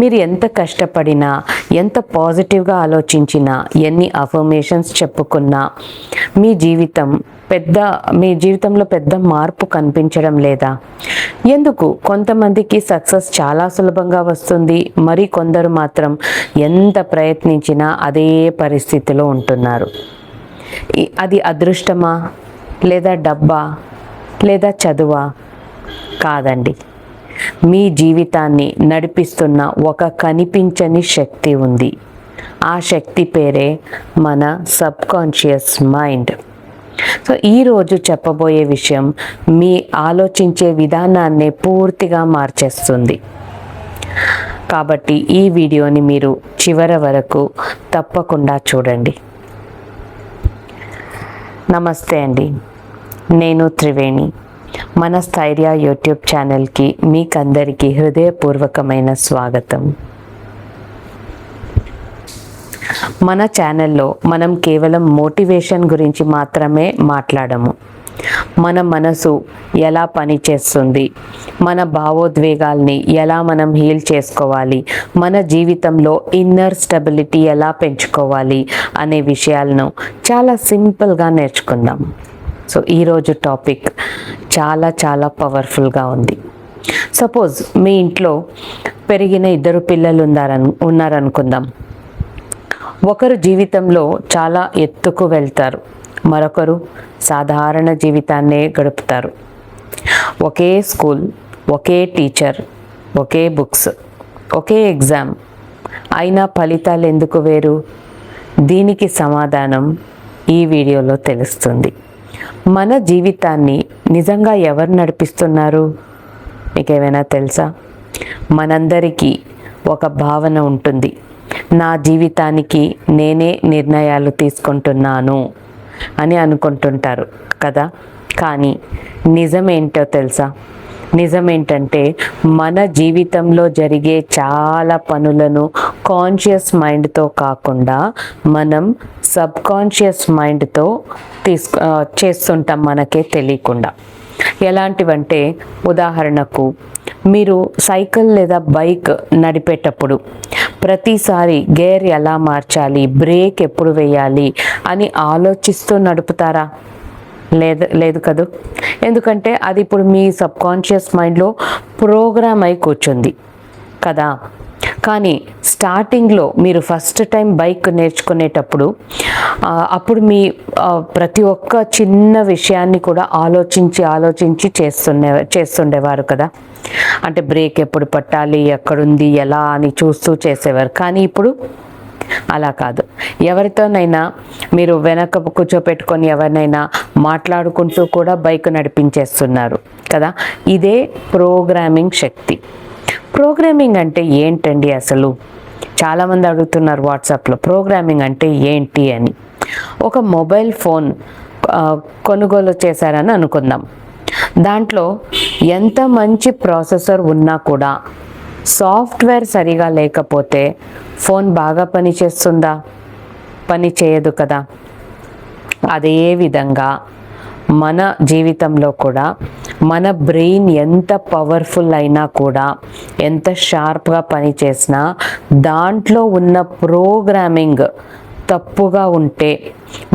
మీరు ఎంత కష్టపడినా, ఎంత పాజిటివ్గా ఆలోచించినా, ఎన్ని అఫర్మేషన్స్ చెప్పుకున్నా మీ జీవితంలో పెద్ద మార్పు కనిపించడం లేదా? ఎందుకు? కొంతమందికి సక్సెస్ చాలా సులభంగా వస్తుంది, మరి కొందరు మాత్రం ఎంత ప్రయత్నించినా అదే పరిస్థితిలో ఉంటున్నారు. అది అదృష్టమా, లేదా డబ్బా, లేదా చదువా? కాదండి. మీ జీవితాన్ని నడిపిస్తున్న ఒక కనిపించని శక్తి ఉంది. ఆ శక్తి పేరే మన సబ్కాన్షియస్ మైండ్. సో ఈరోజు చెప్పబోయే విషయం మీ ఆలోచించే విధానాన్ని పూర్తిగా మార్చేస్తుంది. కాబట్టి ఈ వీడియోని మీరు చివరి వరకు తప్పకుండా చూడండి. నమస్తే అండి, నేను త్రివేణి. మన స్థైర్య యూట్యూబ్ ఛానల్కి మీకందరికీ హృదయపూర్వకమైన స్వాగతం. మన ఛానల్లో మనం కేవలం మోటివేషన్ గురించి మాత్రమే మాట్లాడము. మన మనసు ఎలా పనిచేస్తుంది, మన భావోద్వేగాల్ని ఎలా మనం హీల్ చేసుకోవాలి, మన జీవితంలో ఇన్నర్ స్టెబిలిటీ ఎలా పెంచుకోవాలి అనే విషయాలను చాలా సింపుల్గా నేర్చుకుందాం. సో ఈరోజు టాపిక్ చాలా చాలా పవర్ఫుల్గా ఉంది. సపోజ్ మీ ఇంట్లో పెరిగిన 2 పిల్లలు ఉన్నారనుకుందాం. ఒకరు జీవితంలో చాలా ఎత్తుకు వెళ్తారు, మరొకరు సాధారణ జీవితాన్నే గడుపుతారు. ఒకే స్కూల్, ఒకే టీచర్, ఒకే బుక్స్, ఒకే ఎగ్జామ్, అయినా ఫలితాలు ఎందుకు వేరు? దీనికి సమాధానం ఈ వీడియోలో తెలుస్తుంది. మన జీవితాన్ని నిజంగా ఎవరు నడిపిస్తున్నారు? మీకేమైనా తెలుసా? మనందరికీ ఒక భావన ఉంటుంది, నా జీవితానికి నేనే నిర్ణయాలు తీసుకుంటున్నాను అని అనుకుంటుంటారు కదా. కానీ నిజమేంటో తెలుసా? నిజమేంటంటే మన జీవితంలో జరిగే చాలా పనులను కాన్షియస్ మైండ్తో కాకుండా మనం సబ్కాన్షియస్ మైండ్తో చేస్తుంటాం, మనకే తెలియకుండా. ఎలాంటివంటే, ఉదాహరణకు మీరు సైకిల్ లేదా బైక్ నడిపేటప్పుడు ప్రతిసారి గేర్ ఎలా మార్చాలి, బ్రేక్ ఎప్పుడు వేయాలి అని ఆలోచిస్తూ నడుపుతారా? లేదు కదూ. ఎందుకంటే అది ఇప్పుడు మీ సబ్కాన్షియస్ మైండ్లో ప్రోగ్రామ్ అయి కూర్చుంది కదా. కానీ స్టార్టింగ్లో మీరు ఫస్ట్ టైం బైక్ నేర్చుకునేటప్పుడు అప్పుడు మీ ప్రతి ఒక్క చిన్న విషయాన్ని కూడా ఆలోచించి చేస్తుండేవారు కదా. అంటే బ్రేక్ ఎప్పుడు పట్టాలి, ఎక్కడుంది, ఎలా అని చూస్తూ చేసేవారు. కానీ ఇప్పుడు అలా కాదు. ఎవరితోనైనా మీరు వెనక కూర్చోపెట్టుకొని ఎవరినైనా మాట్లాడుకుంటూ కూడా బైక్ నడిపించేస్తున్నారు కదా. ఇదే ప్రోగ్రామింగ్ శక్తి. ప్రోగ్రామింగ్ అంటే ఏంటండి అసలు? చాలామంది అడుగుతున్నారు వాట్సాప్లో, ప్రోగ్రామింగ్ అంటే ఏంటి అని. ఒక మొబైల్ ఫోన్ కొనుగోలు చేశారని అనుకుందాం. దాంట్లో ఎంత మంచి ప్రాసెసర్ ఉన్నా కూడా సాఫ్ట్వేర్ సరిగా లేకపోతే ఫోన్ బాగా పనిచేస్తుందా? పని చేయదు కదా. అదే విధంగా మన జీవితంలో కూడా మన బ్రెయిన్ ఎంత పవర్ఫుల్ అయినా కూడా, ఎంత షార్ప్గా పనిచేసినా దాంట్లో ఉన్న ప్రోగ్రామింగ్ తప్పుగా ఉంటే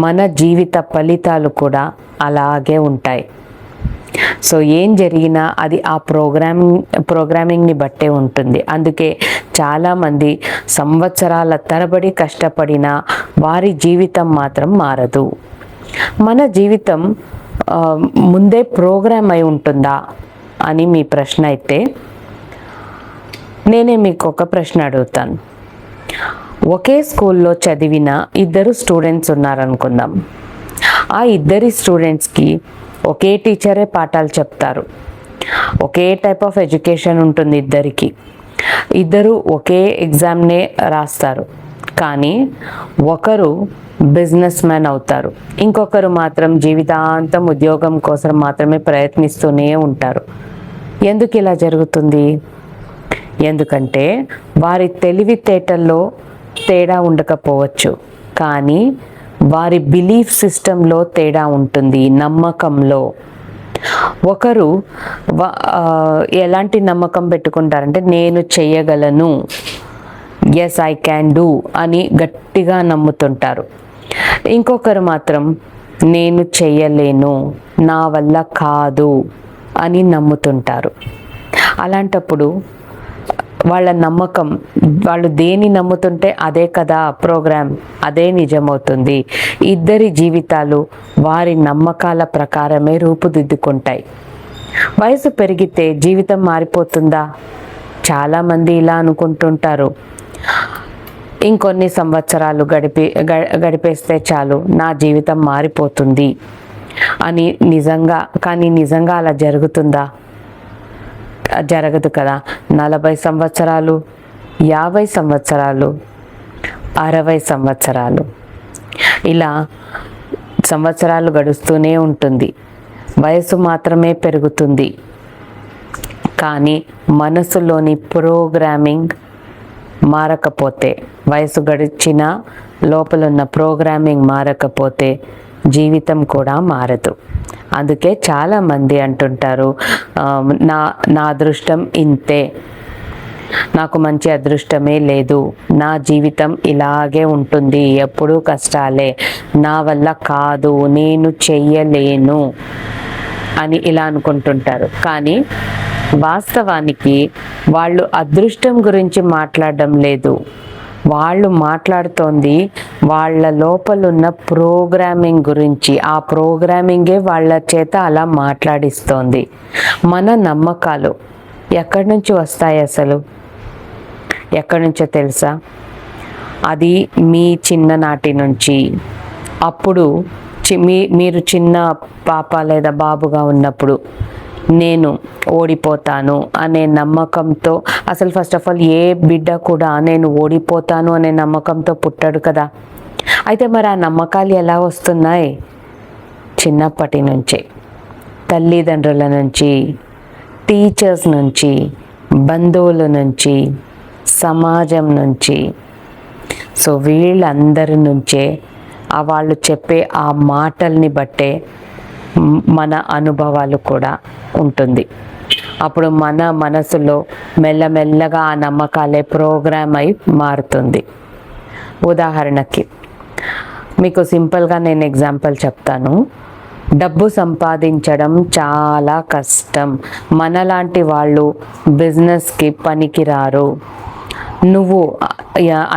మన జీవిత ఫలితాలు కూడా అలాగే ఉంటాయి. సో ఏం జరిగినా అది ఆ ప్రోగ్రామింగ్ని బట్టే ఉంటుంది. అందుకే చాలామంది సంవత్సరాల తరబడి కష్టపడినా వారి జీవితం మాత్రం మారదు. మన జీవితం ముందే ప్రోగ్రామ్ అయి ఉంటుందా అని మీ ప్రశ్న అయితే, నేనే మీకు ఒక ప్రశ్న అడుగుతాను. ఒకే స్కూల్లో చదివిన 2 స్టూడెంట్స్ ఉన్నారనుకుందాం. ఆ 2 స్టూడెంట్స్కి ఒకే టీచరే పాఠాలు చెప్తారు, ఒకే టైప్ ఆఫ్ ఎడ్యుకేషన్ ఉంటుంది ఇద్దరికి, 2 ఒకే ఎగ్జామ్నే రాస్తారు. కానీ ఒకరు బిజినెస్ మ్యాన్ అవుతారు, ఇంకొకరు మాత్రం జీవితాంతం ఉద్యోగం కోసం మాత్రమే ప్రయత్నిస్తూనే ఉంటారు. ఎందుకు ఇలా జరుగుతుంది? ఎందుకంటే వారి తెలివితేటల్లో తేడా ఉండకపోవచ్చు, కానీ వారి బిలీఫ్ సిస్టంలో తేడా ఉంటుంది, నమ్మకంలో. ఒకరు ఎలాంటి నమ్మకం పెట్టుకుంటారంటే నేను చేయగలను, ఎస్ ఐ క్యాన్ డూ అని గట్టిగా నమ్ముతుంటారు. ఇంకొకరు మాత్రం నేను చెయ్యలేను, నా వల్ల కాదు అని నమ్ముతుంటారు. అలాంటప్పుడు వాళ్ళ నమ్మకం, వాళ్ళు దేని నమ్ముతుంటే అదే కదా ప్రోగ్రామ్, అదే నిజమవుతుంది. ఇద్దరి జీవితాలు వారి నమ్మకాల ప్రకారమే రూపుదిద్దుకుంటాయి. వయసు పెరిగితే జీవితం మారిపోతుందా? చాలామంది ఇలా అనుకుంటుంటారు. ఇంకొన్ని సంవత్సరాలు గడిపేస్తే చాలు నా జీవితం మారిపోతుంది అని. కానీ నిజంగా అలా జరుగుతుందా? జరగదు కదా. 40 సంవత్సరాలు, 50 సంవత్సరాలు, 60 సంవత్సరాలు, ఇలా సంవత్సరాలు గడుస్తూనే ఉంటుంది. వయసు మాత్రమే పెరుగుతుంది. కానీ మనసులోని ప్రోగ్రామింగ్ మారకపోతే, వయసు గడిచిన లోపలున్న ప్రోగ్రామింగ్ మారకపోతే జీవితం కూడా మారదు. అందుకే చాలామంది అంటుంటారు, నా అదృష్టం ఇంతే, నాకు మంచి అదృష్టమే లేదు, నా జీవితం ఇలాగే ఉంటుంది, ఎప్పుడూ కష్టాలే, నా వల్ల కాదు, నేను చెయ్యలేను అని ఇలా అనుకుంటుంటారు. కానీ వాస్తవానికి వాళ్ళు అదృష్టం గురించి మాట్లాడడం లేదు. వాళ్ళు మాట్లాడుతోంది వాళ్ళ లోపలున్న ప్రోగ్రామింగ్ గురించి. ఆ ప్రోగ్రామింగే వాళ్ళ చేత అలా మాట్లాడిస్తోంది. మన నమ్మకాలు ఎక్కడి నుంచి వస్తాయి అసలు? ఎక్కడి నుంచో తెలుసా? అది మీ చిన్ననాటి నుంచి. అప్పుడు మీరు చిన్న పాప లేదా బాబుగా ఉన్నప్పుడు నేను ఓడిపోతాను అనే నమ్మకంతో, అసలు ఫస్ట్ ఆఫ్ ఆల్ ఏ బిడ్డ కూడా నేను ఓడిపోతాను అనే నమ్మకంతో పుట్టాడు కదా. అయితే మరి ఆ నమ్మకాలు ఎలా వస్తున్నాయి? చిన్నప్పటి నుంచే, తల్లిదండ్రుల నుంచి, టీచర్స్ నుంచి, బంధువుల నుంచి, సమాజం నుంచి. సో వీళ్ళందరి నుంచే వాళ్ళు చెప్పే ఆ మాటల్ని బట్టే మన అనుభవాలు కూడా ఉంటుంది. అప్పుడు మన మనసులో మెల్లమెల్లగా ఆ నమ్మకాలే ప్రోగ్రామ్ అయి మారుతుంది. ఉదాహరణకి మీకు సింపుల్గా నేను ఎగ్జాంపుల్ చెప్తాను. డబ్బు సంపాదించడం చాలా కష్టం, మనలాంటి వాళ్ళు బిజినెస్కి పనికిరారు, నువ్వు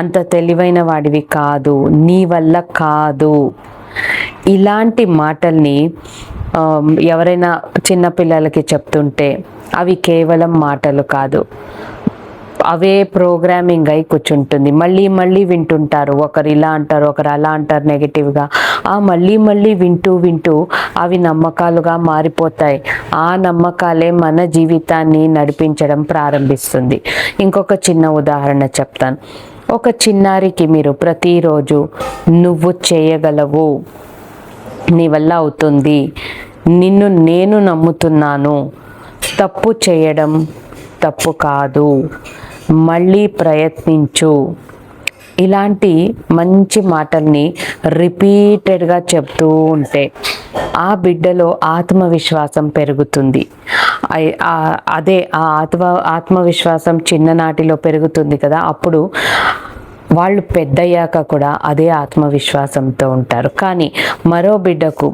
అంత తెలివైన వాడివి కాదు, నీ వల్ల కాదు, ఇలాంటి మాటల్ని ఎవరైనా చిన్నపిల్లలకి చెప్తుంటే అవి కేవలం మాటలు కాదు, అవే ప్రోగ్రామింగ్ అయి కూర్చుంటుంది. మళ్ళీ మళ్ళీ వింటుంటారు. ఒకరు ఇలా అంటారు, ఒకరు అలా అంటారు నెగిటివ్గా. మళ్ళీ వింటూ అవి నమ్మకాలుగా మారిపోతాయి. ఆ నమ్మకాలే మన జీవితాన్ని నడిపించడం ప్రారంభిస్తుంది. ఇంకొక చిన్న ఉదాహరణ చెప్తాను. ఒక చిన్నారికి మీరు ప్రతిరోజు నువ్వు చేయగలవు, నీ వల్ల అవుతుంది, నిన్ను నేను నమ్ముతున్నాను, తప్పు చేయడం తప్పు కాదు, మళ్ళీ ప్రయత్నించు, ఇలాంటి మంచి మాటల్ని రిపీటెడ్గా చెప్తూ ఉంటే ఆ బిడ్డలో ఆత్మవిశ్వాసం పెరుగుతుంది. అదే ఆ ఆత్మవిశ్వాసం చిన్ననాటిలో పెరుగుతుంది కదా. అప్పుడు వాళ్ళు పెద్దయ్యాక కూడా అదే ఆత్మవిశ్వాసంతో ఉంటారు. కానీ మరో బిడ్డకు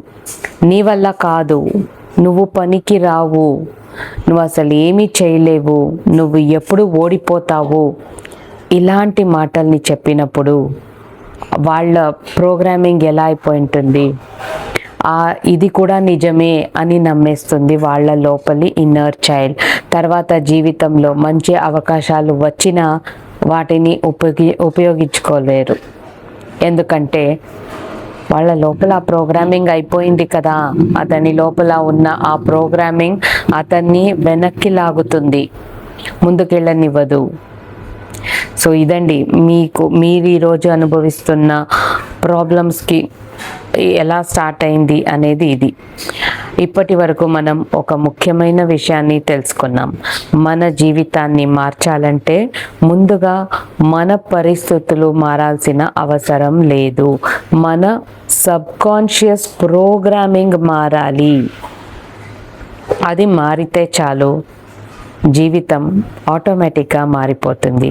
నీ వల్ల కాదు, నువ్వు పనికి రావు, నువ్వు అసలు ఏమీ చేయలేవు, నువ్వు ఎప్పుడు ఓడిపోతావు, ఇలాంటి మాటల్ని చెప్పినప్పుడు వాళ్ళ ప్రోగ్రామింగ్ ఎలా అయిపోయి ఉంటుంది? ఇది కూడా నిజమే అని నమ్మేస్తుంది వాళ్ళ లోపలి ఇన్నర్ చైల్డ్. తర్వాత జీవితంలో మంచి అవకాశాలు వచ్చినా వాటిని ఉపయోగించుకోలేరు. ఎందుకంటే వాళ్ళ లోపల ఆ ప్రోగ్రామింగ్ అయిపోయింది కదా. అతని లోపల ఉన్న ఆ ప్రోగ్రామింగ్ అతన్ని వెనక్కి లాగుతుంది, ముందుకెళ్ళనివ్వదు. సో ఇదండి మీరు ఈరోజు అనుభవిస్తున్న ప్రాబ్లమ్స్కి ఎలా స్టార్ట్ అయింది అనేది ఇది. ఇప్పటి వరకు మనం ఒక ముఖ్యమైన విషయాన్ని తెలుసుకున్నాం. మన జీవితాన్ని మార్చాలంటే ముందుగా మన పరిస్థితులు మారాల్సిన అవసరం లేదు, మన సబ్కాన్షియస్ ప్రోగ్రామింగ్ మారాలి. అది మారితే చాలు, జీవితం ఆటోమేటిక్గా మారిపోతుంది.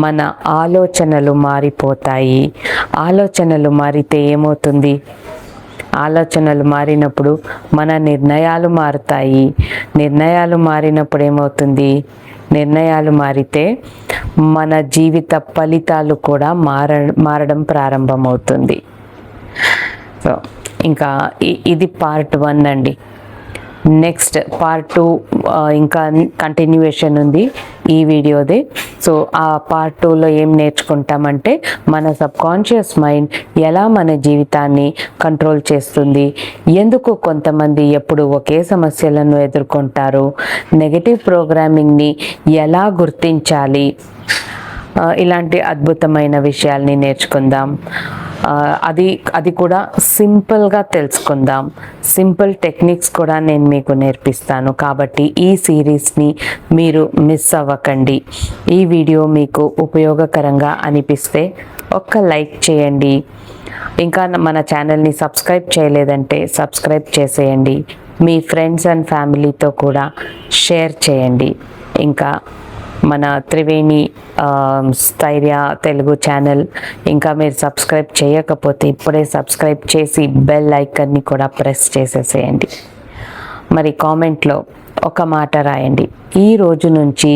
మన ఆలోచనలు మారిపోతాయి. ఆలోచనలు మారితే ఏమవుతుంది? ఆలోచనలు మారినప్పుడు మన నిర్ణయాలు మారుతాయి. నిర్ణయాలు మారినప్పుడు ఏమవుతుంది? నిర్ణయాలు మారితే మన జీవిత ఫలితాలు కూడా మారడం ప్రారంభమవుతుంది. సో ఇంకా ఇది పార్ట్ 1 అండి. నెక్స్ట్ పార్ట్ 2 ఇంకా కంటిన్యూయేషన్ ఉంది ఈ వీడియోది. సో ఆ పార్ట్ 2లో ఏం నేర్చుకుంటామంటే మన సబ్కాన్షియస్ మైండ్ ఎలా మన జీవితాన్ని కంట్రోల్ చేస్తుంది, ఎందుకు కొంతమంది ఎప్పుడు ఒకే సమస్యలను ఎదుర్కొంటారు, నెగటివ్ ప్రోగ్రామింగ్ని ఎలా గుర్తించాలి, ఇలాంటి అద్భుతమైన విషయాల్ని నేర్చుకుందాం. అది కూడా సింపుల్గా తెలుసుకుందాం. సింపుల్ టెక్నిక్స్ కూడా నేను మీకు నేర్పిస్తాను. కాబట్టి ఈ సిరీస్ని మీరు మిస్ అవ్వకండి. ఈ వీడియో మీకు ఉపయోగకరంగా అనిపిస్తే ఒక్క లైక్ చేయండి. ఇంకా మన ఛానల్ని సబ్స్క్రైబ్ చేయలేదంటే సబ్స్క్రైబ్ చేసేయండి. మీ ఫ్రెండ్స్ అండ్ ఫ్యామిలీతో కూడా షేర్ చేయండి. ఇంకా మన త్రివేణి స్థైర్య తెలుగు ఛానల్ ఇంకా మీరు సబ్స్క్రైబ్ చేయకపోతే ఇప్పుడే సబ్స్క్రైబ్ చేసి బెల్ ఐకాన్ని కూడా ప్రెస్ చేసేసేయండి. మరి కామెంట్లో ఒక మాట రాయండి, ఈ రోజు నుంచి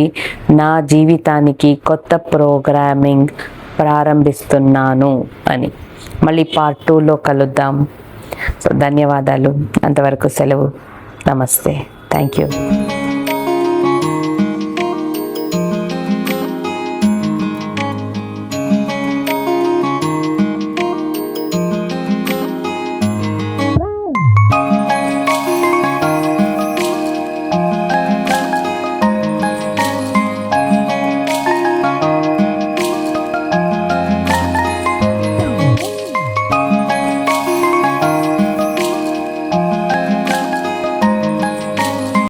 నా జీవితానికి కొత్త ప్రోగ్రామింగ్ ప్రారంభిస్తున్నాను అని. మళ్ళీ పార్ట్ 2లో కలుద్దాం. సో ధన్యవాదాలు. అంతవరకు సెలవు. నమస్తే. Thank you.